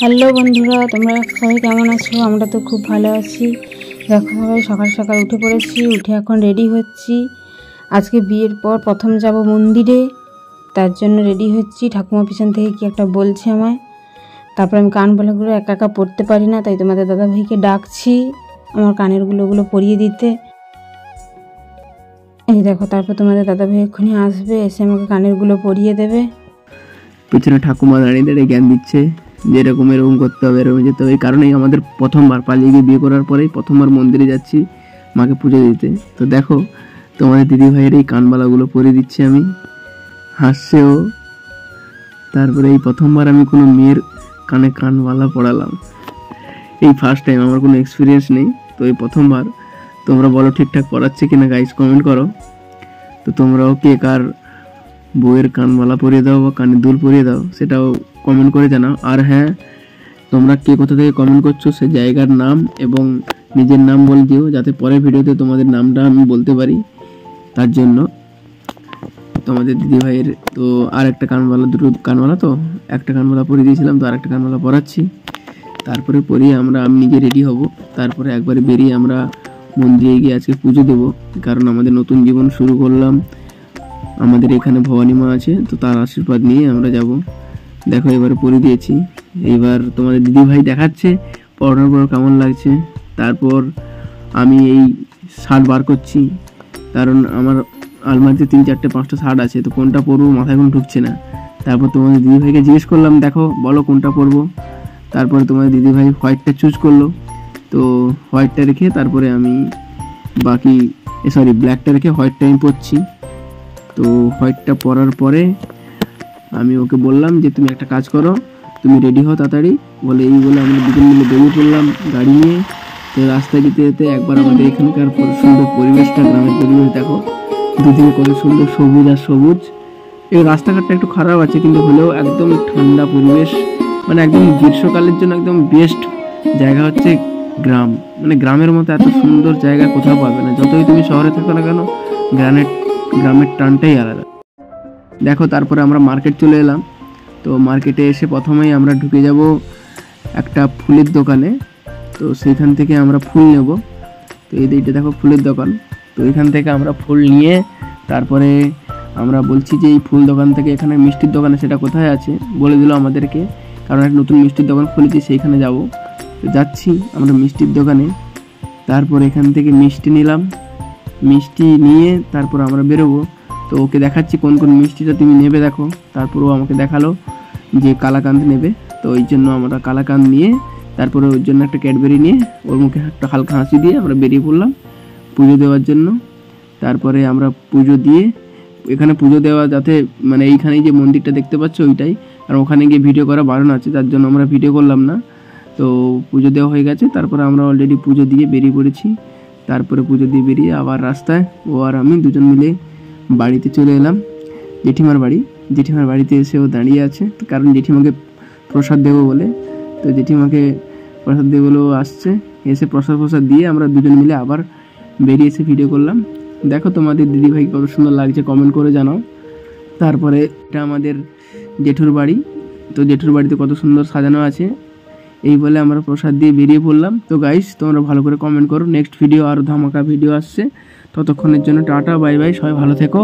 Hello বন্ধুরা, তোমরা সবাই কেমন আছো? আমরা তো খুব ভালো আছি। দেখো সবাই সকাল সকাল উঠে পড়েছি, উঠে এখন রেডি হচ্ছি। আজকে বিয়ের পর প্রথম যাব মন্দিরে, তার জন্য রেডি হচ্ছি। ঠাকুমা পিছন থেকে কি একটা বলছে আমায়। তারপর আমি কান বলাগুলো একা একা পড়তে পারি না, তাই তোমাদের দাদাভাইকে ডাকছি আমার কানের গুলোগুলো পরিয়ে দিতে। এই দেখো, তারপর তোমাদের দাদাভাই এক্ষুনি আসবে, এসে আমাকে কানেরগুলো পরিয়ে দেবে। পেছনে ঠাকুমা দাঁড়িয়ে দাঁড়িয়ে জ্ঞান দিচ্ছে যে এরকম এরকম করতে হবে, এরকম যেতে হবে। এই কারণেই আমাদের প্রথমবার পালিয়ে গিয়ে বিয়ে করার পরেই প্রথমবার মন্দিরে যাচ্ছি মাকে পুজো দিতে। তো দেখো তোমাদের দিদি ভাইয়ের এই কানবালাগুলো পরিয়ে দিচ্ছি আমি, হাসছেও। তারপরে এই প্রথমবার আমি কোনো মেয়ের কানে কানবালা পড়ালাম, এই ফার্স্ট টাইম, আমার কোনো এক্সপিরিয়েন্স নেই। তো এই প্রথমবার। তোমরা বলো ঠিকঠাক পড়াচ্ছে কিনা গাইস, কমেন্ট করো। তো তোমরাও কে কার বউয়ের কানবালা পরিয়ে দাও বা কানে দুল পরিয়ে দাও, সেটাও কমেন্ট করে জানাও। আর হ্যাঁ, তোমরা কে কোথা থেকে কমেন্ট করছো সে জায়গার নাম এবং নিজের নাম বলে দিও, যাতে পরের ভিডিওতে তোমাদের নামটা আমি বলতে পারি। তার জন্য তোমাদের দিদিভাইয়ের তো আর একটা কানবালা, দুটো কানবালা, তো একটা কানবালা পরিয়ে দিয়েছিলাম, তো আর একটা কানবালা পরাচ্ছি। তারপরে পরিয়ে আমি নিজে রেডি হব। তারপরে একবারে বেরিয়ে আমরা মন্দিরে গিয়ে আজকে পুজো দেবো, কারণ আমাদের নতুন জীবন শুরু করলাম। আমাদের এখানে ভবানী মা আছে, তো তার আশীর্বাদ নিয়ে আমরা যাব। দেখো এবারে পরে দিয়েছি। এইবার তোমাদের দিদিভাই দেখাচ্ছে পড়ানোর পর কেমন লাগছে। তারপর আমি এই শার্ট বার করছি, কারণ আমার আলমারিতে 3, 4, 5টা শার্ট আছে, তো কোনটা পরবো মাথায় কোনো ঢুকছে না। তারপর তোমাদের দিদিভাইকে জিজ্ঞেস করলাম, দেখো বলো কোনটা পরবো। তারপরে তোমাদের দিদিভাই হোয়াইটটা চুজ করলো, তো হোয়াইটটা রেখে তারপরে আমি ব্ল্যাকটা রেখে হোয়াইটটা আমি পরছি। তো হোয়াইটটা পরার পরে আমি ওকে বললাম যে তুমি একটা কাজ করো, তুমি রেডি হও তাড়াতাড়ি, বলে আমরা দুজন মিলে বেরিয়ে পড়লাম গাড়ি নিয়ে। তো রাস্তায় যেতে যেতে একবার আমাদের এখানকার সুন্দর পরিবেশটা, গ্রামের পরিবেশ দেখো, দুদিকে কত সুন্দর সবুজ আর সবুজ। এই রাস্তাঘাটটা একটু খারাপ আছে, কিন্তু হলেও একদম ঠান্ডা পরিবেশ, মানে একদম গ্রীষ্মকালের জন্য একদম বেস্ট জায়গা হচ্ছে গ্রাম। মানে গ্রামের মতো এত সুন্দর জায়গা কোথাও পাবে না, যতই তুমি শহরে থাকো না কেন, গ্রামের টানটাই আলাদা। দেখো তারপরে আমরা মার্কেট চলে এলাম। তো মার্কেটে এসে প্রথমেই আমরা ঢুকে যাব একটা ফুলের দোকানে, তো সেইখান থেকে আমরা ফুল নেব। তো এইটা দেখো ফুলের দোকান, তো এখান থেকে আমরা ফুল নিয়ে তারপরে আমরা বলছি যে এই ফুল দোকান থেকে এখানে মিষ্টির দোকানে, সেটা কোথায় আছে বলে দিল আমাদেরকে, কারণ একটা নতুন মিষ্টির দোকান খুলেছি, সেইখানে যাব। তো যাচ্ছি আমরা মিষ্টির দোকানে। তারপর এখান থেকে মিষ্টি নিলাম, মিষ্টি নিয়ে তারপর আমরা বেরোবো। তো ওকে দেখাচ্ছি কোন কোন মিষ্টিটা তুমি নেবে দেখো। তারপর ও আমাকে দেখালো যে কালাকান্দ নেবে, তো ওই জন্য আমরা কালাকান্দ নিয়ে তারপরে ওর জন্য একটা ক্যাডবেরি নিয়ে ওর মুখে একটা হালকা হাসি দিয়ে আমরা বেরিয়ে পড়লাম পুজো দেওয়ার জন্য। তারপরে আমরা পুজো দিয়ে, এখানে পুজো দেওয়া যাতে মানে এইখানেই যে মন্দিরটা দেখতে পাচ্ছ ওইটাই, আর ওখানে গিয়ে ভিডিও করা বারণ আছে, তার জন্য আমরা ভিডিও করলাম না। তো পুজো দেওয়া হয়ে গেছে, তারপরে আমরা অলরেডি পুজো দিয়ে বেরিয়ে পড়েছি। তারপরে পুজো দিয়ে বেরিয়ে আবার রাস্তায় ও আর আমি দুজন মিলে বাড়িতে চলে এলাম, জেঠিমার বাড়ি। জেঠিমার বাড়িতে এসে ও দাঁড়িয়ে আছে, কারণ জেঠিমাকে প্রসাদ দেবো বলে। তো জেঠিমাকে প্রসাদ দেবো বলে ও আসছে, এসে প্রসাদ দিয়ে আমরা দুজন মিলে আবার বেরিয়ে এসে ভিডিও করলাম। দেখো তোমাদের দিদিভাই কত সুন্দর লাগছে, কমেন্ট করে জানাও। তারপরে এটা আমাদের জেঠুর বাড়ি, তো জেঠুর বাড়িতে কত সুন্দর সাজানো আছে। এই বলে আমরা প্রসাদ দিয়ে বেরিয়ে পড়লাম। তো গাইস তোমরা ভালো করে কমেন্ট করো, নেক্সট ভিডিও আরও ধামাকা ভিডিও আসছে। ততক্ষণের জন্য টাটা, বাই বাই, সবাই ভালো থেকো।